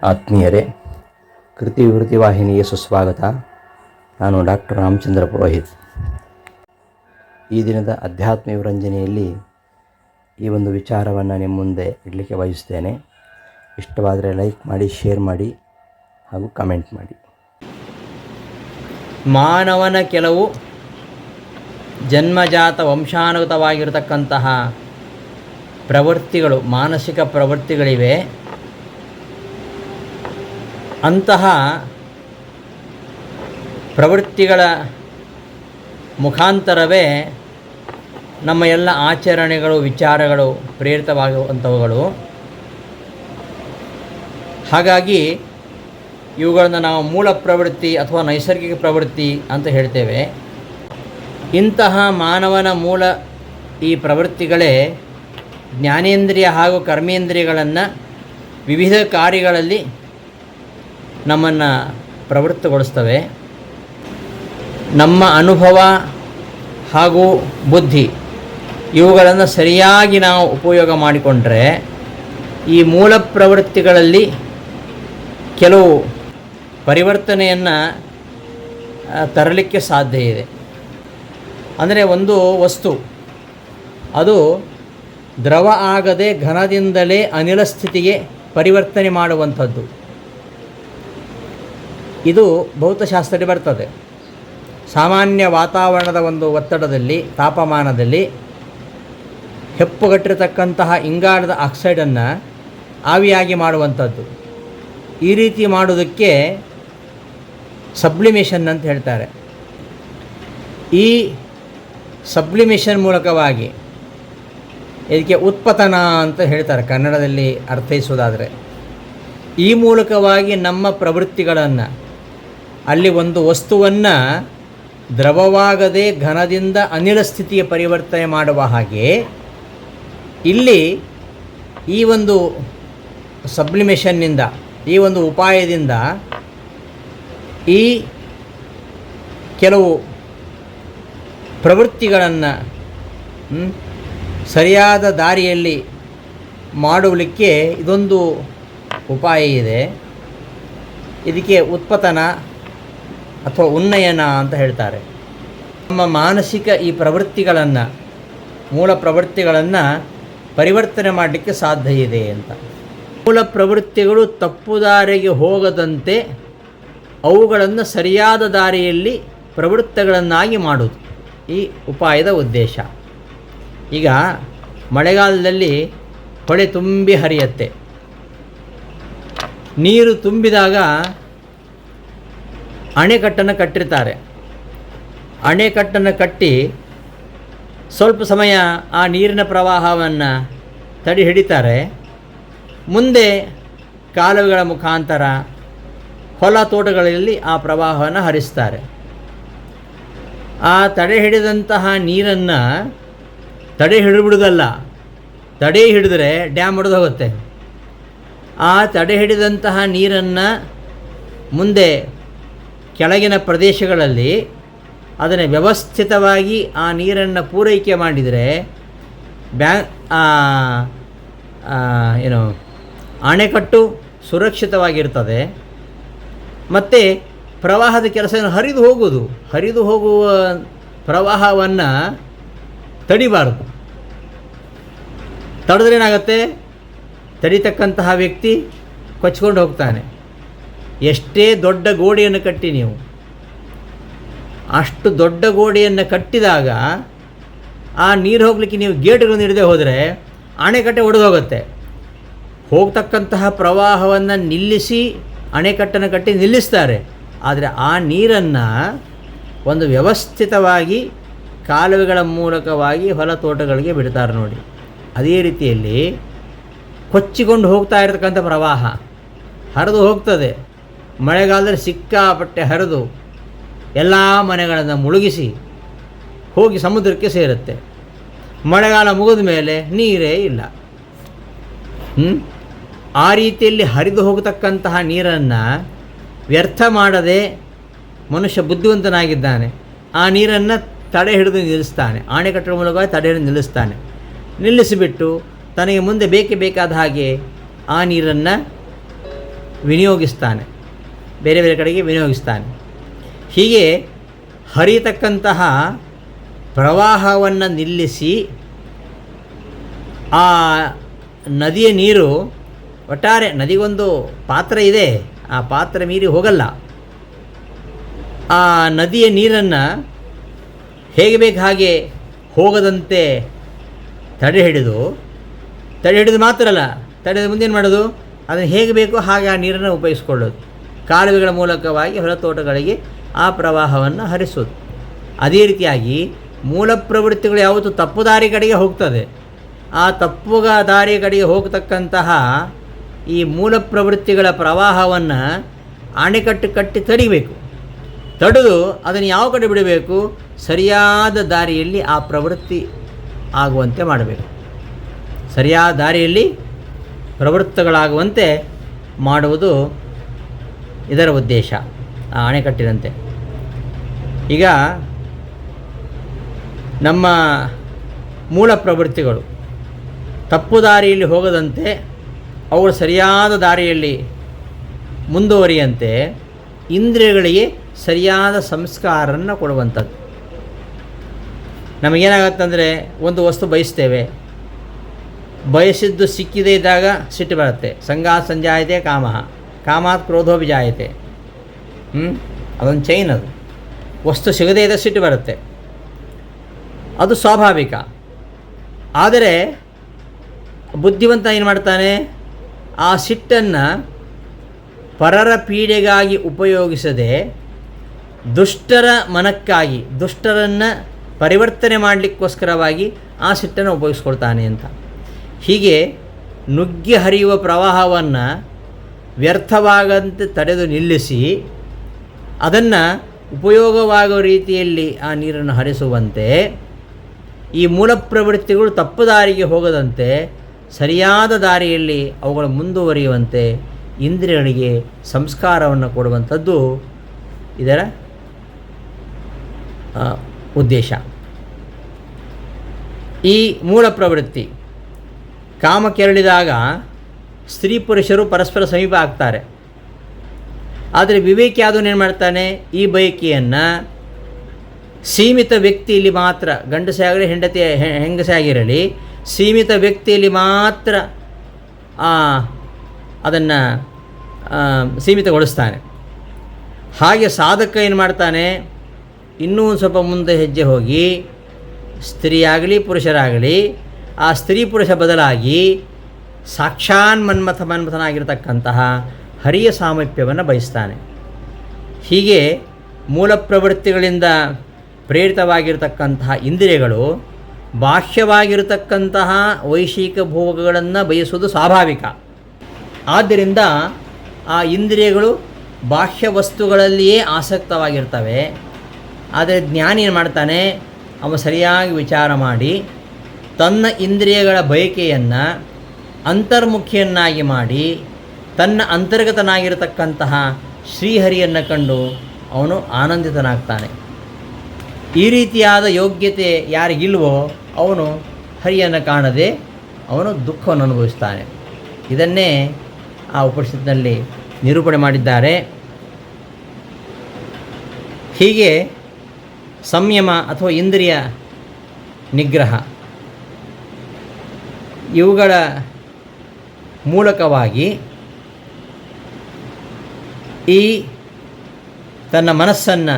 ಆತ್ಮೀಯರೇ, ಕೃತಿ ವಿವೃತಿ ವಾಹಿನಿಗೆ ಸುಸ್ವಾಗತ. ನಾನು ಡಾಕ್ಟರ್ ರಾಮಚಂದ್ರ ಪುರೋಹಿತ್. ಈ ದಿನದ ಅಧ್ಯಾತ್ಮ ವಿರಂಜನೆಯಲ್ಲಿ ಈ ಒಂದು ವಿಚಾರವನ್ನು ನಿಮ್ಮ ಮುಂದೆ ಇಡಲಿಕ್ಕೆ ಬಯಸ್ತೇನೆ. ಇಷ್ಟವಾದರೆ ಲೈಕ್ ಮಾಡಿ, ಶೇರ್ ಮಾಡಿ ಹಾಗೂ ಕಮೆಂಟ್ ಮಾಡಿ. ಮಾನವನ ಕೆಲವು ಜನ್ಮಜಾತ ವಂಶಾನುಗತವಾಗಿರತಕ್ಕಂತಹ ಪ್ರವೃತ್ತಿಗಳು, ಮಾನಸಿಕ ಪ್ರವೃತ್ತಿಗಳಿವೆ. ಅಂತಹ ಪ್ರವೃತ್ತಿಗಳ ಮುಖಾಂತರವೇ ನಮ್ಮ ಎಲ್ಲ ಆಚರಣೆಗಳು, ವಿಚಾರಗಳು ಪ್ರೇರಿತವಾಗುವಂಥವುಗಳು. ಹಾಗಾಗಿ ಇವುಗಳನ್ನು ನಾವು ಮೂಲ ಪ್ರವೃತ್ತಿ ಅಥವಾ ನೈಸರ್ಗಿಕ ಪ್ರವೃತ್ತಿ ಅಂತ ಹೇಳ್ತೇವೆ. ಇಂತಹ ಮಾನವನ ಮೂಲ ಈ ಪ್ರವೃತ್ತಿಗಳೇ ಜ್ಞಾನೇಂದ್ರಿಯ ಹಾಗೂ ಕರ್ಮೇಂದ್ರಿಯಗಳನ್ನು ವಿವಿಧ ಕಾರ್ಯಗಳಲ್ಲಿ ನಮ್ಮನ್ನು ಪ್ರವೃತ್ತಗೊಳಿಸ್ತವೆ. ನಮ್ಮ ಅನುಭವ ಹಾಗೂ ಬುದ್ಧಿ ಇವುಗಳನ್ನು ಸರಿಯಾಗಿ ನಾವು ಉಪಯೋಗ ಮಾಡಿಕೊಂಡ್ರೆ ಈ ಮೂಲ ಪ್ರವೃತ್ತಿಗಳಲ್ಲಿ ಕೆಲವು ಪರಿವರ್ತನೆಯನ್ನು ತರಲಿಕ್ಕೆ ಸಾಧ್ಯ ಇದೆ. ಅಂದರೆ ಒಂದು ವಸ್ತು ಅದು ದ್ರವ ಆಗದೆ ಘನದಿಂದಲೇ ಅನಿಲ ಸ್ಥಿತಿಗೆ ಪರಿವರ್ತನೆ ಮಾಡುವಂಥದ್ದು. ಇದು ಭೌತಶಾಸ್ತ್ರದಲ್ಲಿ ಬರ್ತದೆ. ಸಾಮಾನ್ಯ ವಾತಾವರಣದ ಒಂದು ಒತ್ತಡದಲ್ಲಿ, ತಾಪಮಾನದಲ್ಲಿ ಹೆಪ್ಪುಗಟ್ಟಿರತಕ್ಕಂತಹ ಇಂಗಾಲದ ಆಕ್ಸೈಡನ್ನು ಆವಿಯಾಗಿ ಮಾಡುವಂಥದ್ದು. ಈ ರೀತಿ ಮಾಡುವುದಕ್ಕೆ ಸಬ್ಲಿಮೇಷನ್ ಅಂತ ಹೇಳ್ತಾರೆ. ಈ ಸಬ್ಲಿಮೇಷನ್ ಮೂಲಕವಾಗಿ ಇದಕ್ಕೆ ಉತ್ಪತನ ಅಂತ ಹೇಳ್ತಾರೆ ಕನ್ನಡದಲ್ಲಿ ಅರ್ಥೈಸುವುದಾದರೆ. ಈ ಮೂಲಕವಾಗಿ ನಮ್ಮ ಪ್ರವೃತ್ತಿಗಳನ್ನು, ಅಲ್ಲಿ ಒಂದು ವಸ್ತುವನ್ನು ದ್ರವವಾಗದೆ ಘನದಿಂದ ಅನಿಲ ಸ್ಥಿತಿಗೆ ಪರಿವರ್ತನೆ ಮಾಡುವ ಹಾಗೆ ಇಲ್ಲಿ ಈ ಒಂದು ಸಬ್ಲಿಮೇಷನ್ನಿಂದ, ಈ ಒಂದು ಉಪಾಯದಿಂದ ಈ ಕೆಲವು ಪ್ರವೃತ್ತಿಗಳನ್ನು ಸರಿಯಾದ ದಾರಿಯಲ್ಲಿ ಮಾಡಲಿಕ್ಕೆ ಇದೊಂದು ಉಪಾಯ ಇದೆ. ಇದಕ್ಕೆ ಉತ್ಪತನ ಅಥವಾ ಉನ್ನಯನ ಅಂತ ಹೇಳ್ತಾರೆ. ನಮ್ಮ ಮಾನಸಿಕ ಈ ಪ್ರವೃತ್ತಿಗಳನ್ನು, ಮೂಲ ಪ್ರವೃತ್ತಿಗಳನ್ನು ಪರಿವರ್ತನೆ ಮಾಡಲಿಕ್ಕೆ ಸಾಧ್ಯ ಇದೆ ಅಂತ. ಮೂಲ ಪ್ರವೃತ್ತಿಗಳು ತಪ್ಪು ದಾರಿಗೆ ಹೋಗದಂತೆ ಅವುಗಳನ್ನು ಸರಿಯಾದ ದಾರಿಯಲ್ಲಿ ಪ್ರವೃತ್ತಿಗಳನ್ನಾಗಿ ಮಾಡುವುದು ಈ ಉಪಾಯದ ಉದ್ದೇಶ. ಈಗ ಮಳೆಗಾಲದಲ್ಲಿ ಹೊಳೆ ತುಂಬಿ ಹರಿಯುತ್ತೆ. ನೀರು ತುಂಬಿದಾಗ ಅಣೆಕಟ್ಟನ್ನು ಕಟ್ಟಿರ್ತಾರೆ. ಅಣೆಕಟ್ಟನ್ನು ಕಟ್ಟಿ ಸ್ವಲ್ಪ ಸಮಯ ಆ ನೀರಿನ ಪ್ರವಾಹವನ್ನು ತಡೆ ಹಿಡಿತಾರೆ. ಮುಂದೆ ಕಾಲುವೆಗಳ ಮುಖಾಂತರ ಹೊಲ ತೋಟಗಳಲ್ಲಿ ಆ ಪ್ರವಾಹವನ್ನು ಹರಿಸ್ತಾರೆ. ಆ ತಡೆ ಹಿಡಿದಂತಹ ನೀರನ್ನು ತಡೆ ಹಿಡಿಬಿಡುವುದಲ್ಲ, ತಡೆ ಹಿಡಿದ್ರೆ ಡ್ಯಾಮ್ ಒಡೆದು ಹೋಗುತ್ತೆ. ಆ ತಡೆ ಹಿಡಿದಂತಹ ನೀರನ್ನು ಮುಂದೆ ಕೆಳಗಿನ ಪ್ರದೇಶಗಳಲ್ಲಿ ಅದನ್ನು ವ್ಯವಸ್ಥಿತವಾಗಿ ಆ ನೀರನ್ನು ಪೂರೈಕೆ ಮಾಡಿದರೆ ಅಣೆಕಟ್ಟು ಸುರಕ್ಷಿತವಾಗಿರ್ತದೆ. ಮತ್ತು ಪ್ರವಾಹದ ಕೆಲಸವನ್ನು ಹರಿದು ಹೋಗುವ ಪ್ರವಾಹವನ್ನು ತಡಿಬಾರದು. ತಡೆದ್ರೆ ಏನಾಗುತ್ತೆ? ತಡಿತಕ್ಕಂತಹ ವ್ಯಕ್ತಿ ಕೊಚ್ಕೊಂಡು ಹೋಗ್ತಾನೆ. ಎಷ್ಟೇ ದೊಡ್ಡ ಗೋಡೆಯನ್ನು ಕಟ್ಟಿ ನೀವು, ಅಷ್ಟು ದೊಡ್ಡ ಗೋಡೆಯನ್ನು ಕಟ್ಟಿದಾಗ ಆ ನೀರು ಹೋಗಲಿಕ್ಕೆ ನೀವು ಗೇಟ್ಗಳನ್ನು ಹಿಡದೆ ಹೋದರೆ ಅಣೆಕಟ್ಟೆ ಒಡೆದು ಹೋಗುತ್ತೆ. ಹೋಗ್ತಕ್ಕಂತಹ ಪ್ರವಾಹವನ್ನು ನಿಲ್ಲಿಸಿ ಅಣೆಕಟ್ಟನ್ನು ಕಟ್ಟಿ ನಿಲ್ಲಿಸ್ತಾರೆ. ಆದರೆ ಆ ನೀರನ್ನು ಒಂದು ವ್ಯವಸ್ಥಿತವಾಗಿ ಕಾಲುವೆಗಳ ಮೂಲಕವಾಗಿ ಹೊಲ ತೋಟಗಳಿಗೆ ಬಿಡ್ತಾರೆ ನೋಡಿ. ಅದೇ ರೀತಿಯಲ್ಲಿ ಕೊಚ್ಚಿಕೊಂಡು ಹೋಗ್ತಾ ಇರತಕ್ಕಂಥ ಪ್ರವಾಹ ಹರಿದು ಹೋಗ್ತದೆ. ಮಳೆಗಾಲದಲ್ಲಿ ಸಿಕ್ಕಾಪಟ್ಟೆ ಹರಿದು ಎಲ್ಲ ಮನೆಗಳನ್ನು ಮುಳುಗಿಸಿ ಹೋಗಿ ಸಮುದ್ರಕ್ಕೆ ಸೇರುತ್ತೆ. ಮಳೆಗಾಲ ಮುಗಿದ ಮೇಲೆ ನೀರೇ ಇಲ್ಲ. ಆ ರೀತಿಯಲ್ಲಿ ಹರಿದು ಹೋಗತಕ್ಕಂತಹ ನೀರನ್ನು ವ್ಯರ್ಥ ಮಾಡದೆ ಮನುಷ್ಯ ಬುದ್ಧಿವಂತನಾಗಿದ್ದಾನೆ. ಆ ನೀರನ್ನು ತಡೆ ಹಿಡಿದು ನಿಲ್ಲಿಸ್ತಾನೆ. ಅಣೆಕಟ್ಟುಗಳ ಮೂಲಕವಾಗಿ ತಡೆ ಹಿಡಿದು ನಿಲ್ಲಿಸ್ತಾನೆ. ನಿಲ್ಲಿಸಿಬಿಟ್ಟು ತನಗೆ ಮುಂದೆ ಬೇಕೇ ಬೇಕಾದ ಹಾಗೆ ಆ ನೀರನ್ನು ವಿನಿಯೋಗಿಸ್ತಾನೆ, ಬೇರೆ ಬೇರೆ ಕಡೆಗೆ ವಿನಿಯೋಗಿಸ್ತಾನೆ. ಹೀಗೆ ಹರಿಯತಕ್ಕಂತಹ ಪ್ರವಾಹವನ್ನು ನಿಲ್ಲಿಸಿ ಆ ನದಿಯ ನೀರು, ಒಟ್ಟಾರೆ ನದಿಗೊಂದು ಪಾತ್ರ ಇದೆ, ಆ ಪಾತ್ರ ಮೀರಿ ಹೋಗಲ್ಲ. ಆ ನದಿಯ ನೀರನ್ನು ಹೇಗೆ ಬೇಕು ಹಾಗೆ ಹೋಗದಂತೆ ತಡೆ ಹಿಡಿದು ಮಾತ್ರ ಅಲ್ಲ, ತಡೆದ ಮುಂದೇನು ಮಾಡೋದು, ಅದನ್ನು ಹೇಗೆ ಬೇಕೋ ಹಾಗೆ ಆ ನೀರನ್ನು ಉಪಯೋಗಿಸ್ಕೊಳ್ಳೋದು, ಕಾಲುವೆಗಳ ಮೂಲಕವಾಗಿ ಹೊರತೋಟಗಳಿಗೆ ಆ ಪ್ರವಾಹವನ್ನು ಹರಿಸೋದು. ಅದೇ ರೀತಿಯಾಗಿ ಮೂಲ ಪ್ರವೃತ್ತಿಗಳು ಯಾವತ್ತೂ ತಪ್ಪು ದಾರಿ ಕಡೆಗೆ ಹೋಗ್ತದೆ. ಆ ತಪ್ಪು ದಾರಿಯ ಕಡೆಗೆ ಹೋಗತಕ್ಕಂತಹ ಈ ಮೂಲ ಪ್ರವೃತ್ತಿಗಳ ಪ್ರವಾಹವನ್ನು ಅಣೆಕಟ್ಟು ಕಟ್ಟಿ ತಡಿಬೇಕು. ತಡೆದು ಅದನ್ನು ಯಾವ ಕಡೆ ಬಿಡಬೇಕು, ಸರಿಯಾದ ದಾರಿಯಲ್ಲಿ ಆ ಪ್ರವೃತ್ತಿ ಆಗುವಂತೆ ಮಾಡಬೇಕು. ಸರಿಯಾದ ದಾರಿಯಲ್ಲಿ ಪ್ರವೃತ್ತಗಳಾಗುವಂತೆ ಮಾಡುವುದು ಇದರ ಉದ್ದೇಶ, ಆ ಅಣೆಕಟ್ಟಿನಂತೆ. ಈಗ ನಮ್ಮ ಮೂಲ ಪ್ರವೃತ್ತಿಗಳು ತಪ್ಪು ದಾರಿಯಲ್ಲಿ ಹೋಗದಂತೆ ಅವುಗಳು ಸರಿಯಾದ ದಾರಿಯಲ್ಲಿ ಮುಂದುವರಿಯಂತೆ ಇಂದ್ರಿಯಗಳಿಗೆ ಸರಿಯಾದ ಸಂಸ್ಕಾರವನ್ನು ಕೊಡುವಂಥದ್ದು. ನಮಗೇನಾಗತ್ತಂದರೆ, ಒಂದು ವಸ್ತು ಬಯಸ್ತೇವೆ, ಬಯಸಿದ್ದು ಸಿಕ್ಕಿದೇ ಇದ್ದಾಗ ಸಿಟ್ಟು ಬರುತ್ತೆ. ಸಂಗಾತ್ ಸಂಜಾಯತೆ ಕಾಮಃ, ಕಾಮಾತ್ ಕ್ರೋಧೋಭಿಜಾಯತೆ. ಅದೊಂದು ಚೈನ್. ಅದು ವಸ್ತು ಸಿಗದೇ ಇದ್ದಾಗ ಸಿಟ್ಟು ಬರುತ್ತೆ, ಅದು ಸ್ವಾಭಾವಿಕ. ಆದರೆ ಬುದ್ಧಿವಂತ ಏನು ಮಾಡ್ತಾನೆ, ಆ ಸಿಟ್ಟನ್ನು ಪರರ ಪೀಡೆಗಾಗಿ ಉಪಯೋಗಿಸದೆ ದುಷ್ಟರ ಮನಕ್ಕಾಗಿ, ದುಷ್ಟರನ್ನು ಪರಿವರ್ತನೆ ಮಾಡಲಿಕ್ಕೋಸ್ಕರವಾಗಿ ಆ ಸಿಟ್ಟನ್ನು ಉಪಯೋಗಿಸ್ಕೊಳ್ತಾನೆ ಅಂತ. ಹೀಗೆ ನುಗ್ಗಿ ಹರಿಯುವ ಪ್ರವಾಹವನ್ನು ವ್ಯರ್ಥವಾಗಂತೆ ತಡೆದು ನಿಲ್ಲಿಸಿ ಅದನ್ನು ಉಪಯೋಗವಾಗುವ ರೀತಿಯಲ್ಲಿ ಆ ನೀರನ್ನು ಹರಿಸುವಂತೆ ಈ ಮೂಲ ಪ್ರವೃತ್ತಿಗಳು ತಪ್ಪು ದಾರಿಗೆ ಹೋಗದಂತೆ ಸರಿಯಾದ ದಾರಿಯಲ್ಲಿ ಅವುಗಳು ಮುಂದುವರಿಯುವಂತೆ ಇಂದ್ರಿಯಗಳಿಗೆ ಸಂಸ್ಕಾರವನ್ನು ಕೊಡುವಂಥದ್ದು ಇದರ ಉದ್ದೇಶ. ಈ ಮೂಲ ಪ್ರವೃತ್ತಿ ಕಾಮ ಕೆರಳಿದಾಗ ಸ್ತ್ರೀ ಪುರುಷರು ಪರಸ್ಪರ ಸಮೀಪ ಆಗ್ತಾರೆ. ಆದರೆ ವಿವೇಕಿ ಆದವನು ಏನು ಮಾಡ್ತಾನೆ, ಈ ಬಯಕೆಯನ್ನು ಸೀಮಿತ ವ್ಯಕ್ತಿಯಲ್ಲಿ ಮಾತ್ರ, ಗಂಡಸೇ ಆಗಲಿ ಹೆಂಗಸೇ ಆಗಿರಲಿ, ಸೀಮಿತ ವ್ಯಕ್ತಿಯಲ್ಲಿ ಮಾತ್ರ ಅದನ್ನು ಸೀಮಿತಗೊಳಿಸ್ತಾನೆ. ಹಾಗೆ ಸಾಧಕ ಏನು ಮಾಡ್ತಾನೆ, ಇನ್ನೂ ಸ್ವಲ್ಪ ಮುಂದೆ ಹೆಜ್ಜೆ ಹೋಗಿ ಸ್ತ್ರೀಯಾಗಲಿ ಪುರುಷರಾಗಲಿ ಆ ಸ್ತ್ರೀ ಪುರುಷ ಬದಲಾಗಿ ಸಾಕ್ಷಾನ್ ಮನ್ಮಥನಾಗಿರ್ತಕ್ಕಂತಹ ಹರಿಯ ಸಾಮೀಪ್ಯವನ್ನು ಬಯಸ್ತಾನೆ. ಹೀಗೆ ಮೂಲ ಪ್ರವೃತ್ತಿಗಳಿಂದ ಪ್ರೇರಿತವಾಗಿರತಕ್ಕಂತಹ ಇಂದ್ರಿಯಗಳು ಬಾಹ್ಯವಾಗಿರತಕ್ಕಂತಹ ವೈಶಿಕ ಭೋಗಗಳನ್ನು ಬಯಸುವುದು ಸ್ವಾಭಾವಿಕ. ಆದ್ದರಿಂದ ಆ ಇಂದ್ರಿಯಗಳು ಬಾಹ್ಯ ವಸ್ತುಗಳಲ್ಲಿಯೇ ಆಸಕ್ತವಾಗಿರ್ತವೆ. ಆದರೆ ಜ್ಞಾನಿ ಏನು ಮಾಡ್ತಾನೆ, ಅವ ಸರಿಯಾಗಿ ವಿಚಾರ ಮಾಡಿ ತನ್ನ ಇಂದ್ರಿಯಗಳ ಬಯಕೆಯನ್ನು ಅಂತರ್ಮುಖಿಯನ್ನಾಗಿ ಮಾಡಿ ತನ್ನ ಅಂತರ್ಗತನಾಗಿರತಕ್ಕಂತಹ ಶ್ರೀಹರಿಯನ್ನು ಕಂಡು ಅವನು ಆನಂದಿತನಾಗ್ತಾನೆ. ಈ ರೀತಿಯಾದ ಯೋಗ್ಯತೆ ಯಾರಿಗಿಲ್ವೋ ಅವನು ಹರಿಯನ್ನು ಕಾಣದೆ ಅವನು ದುಃಖವನ್ನು ಅನುಭವಿಸ್ತಾನೆ. ಇದನ್ನೇ ಆ ಉಪನಿಷತ್ತಿನಲ್ಲಿ ನಿರೂಪಣೆ ಮಾಡಿದ್ದಾರೆ. ಹೀಗೆ ಸಂಯಮ ಅಥವಾ ಇಂದ್ರಿಯ ನಿಗ್ರಹ ಇವುಗಳ ಮೂಲಕವಾಗಿ ಈ ತನ್ನ ಮನಸ್ಸನ್ನು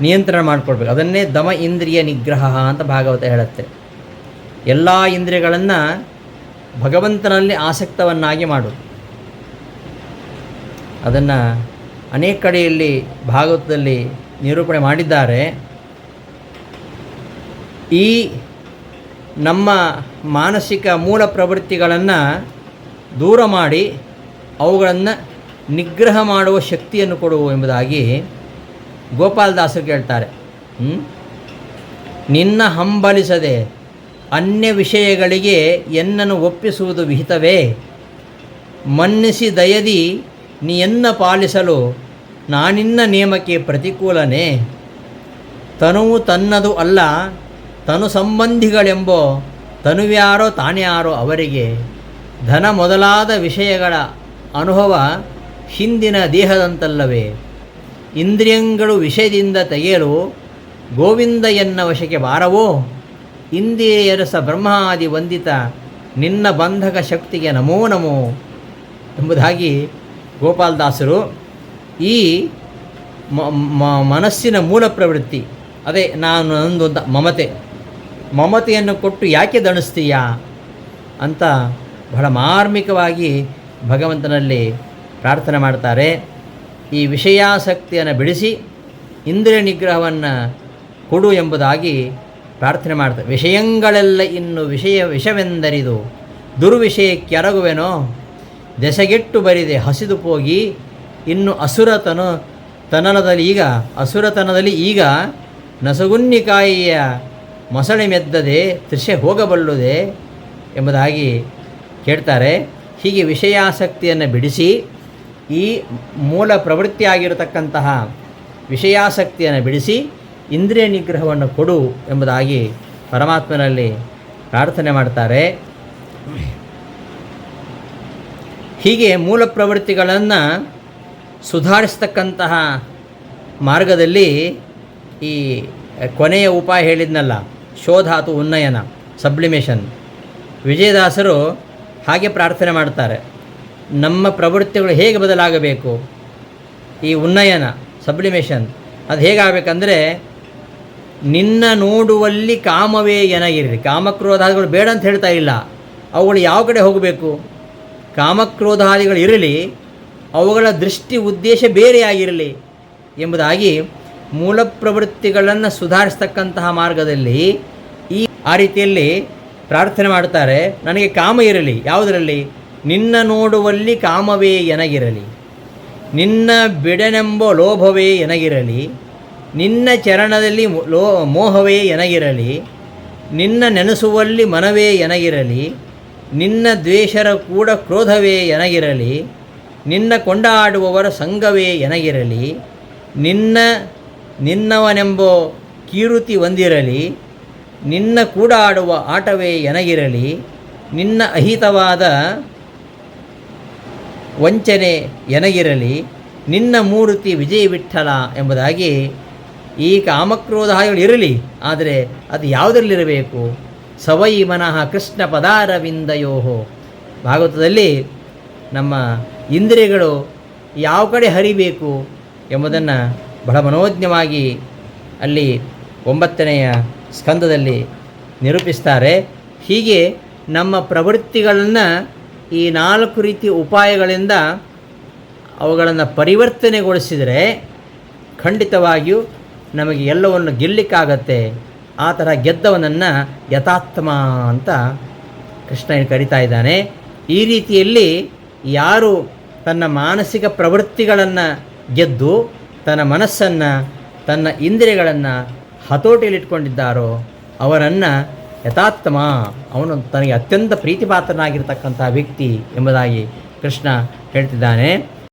ನಿಯಂತ್ರಣ ಮಾಡಿಕೊಳ್ಬೇಕು. ಅದನ್ನೇ ದಮ ಇಂದ್ರಿಯ ನಿಗ್ರಹ ಅಂತ ಭಾಗವತ ಹೇಳುತ್ತೆ. ಎಲ್ಲ ಇಂದ್ರಿಯಗಳನ್ನು ಭಗವಂತನಲ್ಲಿ ಆಸಕ್ತವನ್ನಾಗಿ ಮಾಡು. ಅದನ್ನು ಅನೇಕ ಕಡೆಯಲ್ಲಿ ಭಾಗವತದಲ್ಲಿ ನಿರೂಪಣೆ ಮಾಡಿದ್ದಾರೆ. ಈ ನಮ್ಮ ಮಾನಸಿಕ ಮೂಲ ಪ್ರವೃತ್ತಿಗಳನ್ನು ದೂರ ಮಾಡಿ ಅವುಗಳನ್ನು ನಿಗ್ರಹ ಮಾಡುವ ಶಕ್ತಿಯನ್ನು ಕೊಡುವು ಎಂಬುದಾಗಿ ಗೋಪಾಲದಾಸರು ಕೇಳ್ತಾರೆ. ನಿನ್ನ ಹಂಬಲಿಸದೆ ಅನ್ಯ ವಿಷಯಗಳಿಗೆ ಎನ್ನನ್ನು ಒಪ್ಪಿಸುವುದು ವಿಹಿತವೇ, ಮನ್ನಿಸಿ ದಯದಿ ನೀ ಎನ್ನ ಪಾಲಿಸಲು ನಾನಿನ್ನ ನೇಮಕ್ಕೆ ಪ್ರತಿಕೂಲನೇ. ತನುವು ತನ್ನದು ಅಲ್ಲ ತನು ಸಂಬಂಧಿಗಳೆಂಬೋ ತನುವ್ಯಾರೋ ತಾನ್ಯಾರೋ ಅವರಿಗೆ ಧನ ಮೊದಲಾದ ವಿಷಯಗಳ ಅನುಭವ ಹಿಂದಿನ ದೇಹದಂತಲ್ಲವೇ? ಇಂದ್ರಿಯಗಳು ವಿಷಯದಿಂದ ತೆಗೆಯಲು ಗೋವಿಂದ ಎನ್ನ ವಶಕ್ಕೆ ಬಾರವೋ? ಇಂದ್ರಿಯರಸ ಬ್ರಹ್ಮಾದಿ ವಂದಿತ ನಿನ್ನ ಬಂಧಕ ಶಕ್ತಿಗೆ ನಮೋ ನಮೋ ಎಂಬುದಾಗಿ ಗೋಪಾಲದಾಸರು ಈ ಮನಸ್ಸಿನ ಮೂಲ ಪ್ರವೃತ್ತಿ, ಅದೇ ನಾನು ನಂದು ಅಂತ ಮಮತೆಯನ್ನು ಕೊಟ್ಟು ಯಾಕೆ ದಣಿಸ್ತೀಯಾ ಅಂತ ಬಹಳ ಮಾರ್ಮಿಕವಾಗಿ ಭಗವಂತನಲ್ಲಿ ಪ್ರಾರ್ಥನೆ ಮಾಡ್ತಾರೆ. ಈ ವಿಷಯಾಸಕ್ತಿಯನ್ನು ಬಿಡಿಸಿ ಇಂದ್ರಿಯ ನಿಗ್ರಹವನ್ನು ಕೊಡು ಎಂಬುದಾಗಿ ಪ್ರಾರ್ಥನೆ ಮಾಡ್ತಾರೆ. ವಿಷಯಗಳೆಲ್ಲ ಇನ್ನು ವಿಷವೆಂದರಿದು ದುರ್ವಿಷಯಕ್ಕೆ ಎರಗುವೆನೋ, ದೆಸೆಗೆಟ್ಟು ಬರಿದೆ ಹಸಿದು ಹೋಗಿ ಇನ್ನು ಅಸುರತನದಲ್ಲಿ ಈಗ ನಸಗುನ್ನಿಕಾಯಿಯ ಮೊಸಳೆ ಮೆದ್ದದೆ ತ್ರಿಷೆ ಹೋಗಬಲ್ಲುದೆ ಎಂಬುದಾಗಿ ಕೇಳ್ತಾರೆ. ಹೀಗೆ ವಿಷಯಾಸಕ್ತಿಯನ್ನು ಬಿಡಿಸಿ ಈ ಮೂಲ ಪ್ರವೃತ್ತಿಯಾಗಿರತಕ್ಕಂತಹ ವಿಷಯಾಸಕ್ತಿಯನ್ನು ಬಿಡಿಸಿ ಇಂದ್ರಿಯ ನಿಗ್ರಹವನ್ನು ಕೊಡು ಎಂಬುದಾಗಿ ಪರಮಾತ್ಮನಲ್ಲಿ ಪ್ರಾರ್ಥನೆ ಮಾಡ್ತಾರೆ. ಹೀಗೆ ಮೂಲ ಪ್ರವೃತ್ತಿಗಳನ್ನು ಸುಧಾರಿಸ್ತಕ್ಕಂತಹ ಮಾರ್ಗದಲ್ಲಿ ಈ ಕೊನೆಯ ಉಪಾಯ ಹೇಳಿದ್ನಲ್ಲ, ಶೋಧಾತು ಉನ್ನಯನ, ಸಬ್ಲಿಮೇಷನ್, ವಿಜಯದಾಸರು ಹಾಗೆ ಪ್ರಾರ್ಥನೆ ಮಾಡ್ತಾರೆ. ನಮ್ಮ ಪ್ರವೃತ್ತಿಗಳು ಹೇಗೆ ಬದಲಾಗಬೇಕು? ಈ ಉನ್ನಯನ, ಸಬ್ಲಿಮೇಷನ್ ಅದು ಹೇಗಾಗಬೇಕಂದ್ರೆ, ನಿನ್ನ ನೋಡುವಲ್ಲಿ ಕಾಮವೇ ಎನಗಿರಲಿ. ಕಾಮಕ್ರೋಧಾದಿಗಳು ಬೇಡ ಅಂತ ಹೇಳ್ತಾ ಇಲ್ಲ, ಅವುಗಳು ಯಾವ ಕಡೆ ಹೋಗಬೇಕು? ಕಾಮಕ್ರೋಧಾದಿಗಳು ಇರಲಿ, ಅವುಗಳ ದೃಷ್ಟಿ ಉದ್ದೇಶ ಬೇರೆಯಾಗಿರಲಿ ಎಂಬುದಾಗಿ ಮೂಲ ಪ್ರವೃತ್ತಿಗಳನ್ನು ಸುಧಾರಿಸ್ತಕ್ಕಂತಹ ಮಾರ್ಗದಲ್ಲಿ ಆ ರೀತಿಯಲ್ಲಿ ಪ್ರಾರ್ಥನೆ ಮಾಡ್ತಾರೆ. ನನಗೆ ಕಾಮ ಇರಲಿ, ಯಾವುದರಲ್ಲಿ? ನಿನ್ನ ನೋಡುವಲ್ಲಿ ಕಾಮವೇ ಎನಗಿರಲಿ, ನಿನ್ನ ಬಿಡನೆಂಬ ಲೋಭವೇ ಎನಗಿರಲಿ, ನಿನ್ನ ಚರಣದಲ್ಲಿ ಮೋಹವೇ ಎನಗಿರಲಿ, ನಿನ್ನ ನೆನೆಸುವಲ್ಲಿ ಮನವೇ ಎನಗಿರಲಿ, ನಿನ್ನ ದ್ವೇಷರ ಕೂಡ ಕ್ರೋಧವೇ ಎನಗಿರಲಿ, ನಿನ್ನ ಕೊಂಡಾಡುವವರ ಸಂಘವೇ ಎನಗಿರಲಿ, ನಿನ್ನವನೆಂಬ ಕೀರುತಿ ಹೊಂದಿರಲಿ, ನಿನ್ನ ಕೂಡ ಆಡುವ ಆಟವೇ ಎನಗಿರಲಿ, ನಿನ್ನ ಅಹಿತವಾದ ವಂಚನೆ ಎನಗಿರಲಿ, ನಿನ್ನ ಮೂರ್ತಿ ವಿಜಯ ವಿಠ್ಠಲ ಎಂಬುದಾಗಿ ಈ ಕಾಮಕ್ರೋಧಾದಿಗಳು ಇರಲಿ, ಆದರೆ ಅದು ಯಾವುದರಲ್ಲಿರಬೇಕು? ಸವೈ ಮನಃ ಕೃಷ್ಣ ಪದಾರವಿಂದಯೋಹೋ. ಭಾಗವತದಲ್ಲಿ ನಮ್ಮ ಇಂದ್ರಿಯಗಳು ಯಾವ ಕಡೆ ಹರಿಬೇಕು ಎಂಬುದನ್ನು ಬಹಳ ಮನೋಜ್ಞವಾಗಿ ಅಲ್ಲಿ 9ನೆಯ ಸ್ಕಂದದಲ್ಲಿ ನಿರೂಪಿಸ್ತಾರೆ. ಹೀಗೆ ನಮ್ಮ ಪ್ರವೃತ್ತಿಗಳನ್ನು ಈ 4 ರೀತಿಯ ಉಪಾಯಗಳಿಂದ ಅವುಗಳನ್ನು ಪರಿವರ್ತನೆಗೊಳಿಸಿದರೆ ಖಂಡಿತವಾಗಿಯೂ ನಮಗೆ ಎಲ್ಲವನ್ನು ಗೆಲ್ಲಲಿಕ್ಕಾಗತ್ತೆ. ಆ ಥರ ಗೆದ್ದವನನ್ನು ಯಥಾತ್ಮ ಅಂತ ಕೃಷ್ಣ ಕರೀತಾ ಇದ್ದಾನೆ. ಈ ರೀತಿಯಲ್ಲಿ ಯಾರು ತನ್ನ ಮಾನಸಿಕ ಪ್ರವೃತ್ತಿಗಳನ್ನು ಗೆದ್ದು ತನ್ನ ಮನಸ್ಸನ್ನು, ತನ್ನ ಇಂದ್ರಿಯಗಳನ್ನು ಹತೋಟಿಯಲ್ಲಿಟ್ಕೊಂಡಿದ್ದಾರೋ ಅವರನ್ನು ಯಥಾತ್ಮ, ಅವನು ತನಗೆ ಅತ್ಯಂತ ಪ್ರೀತಿಪಾತ್ರನಾಗಿರ್ತಕ್ಕಂಥ ವ್ಯಕ್ತಿ ಎಂಬುದಾಗಿ ಕೃಷ್ಣ ಹೇಳ್ತಿದ್ದಾನೆ.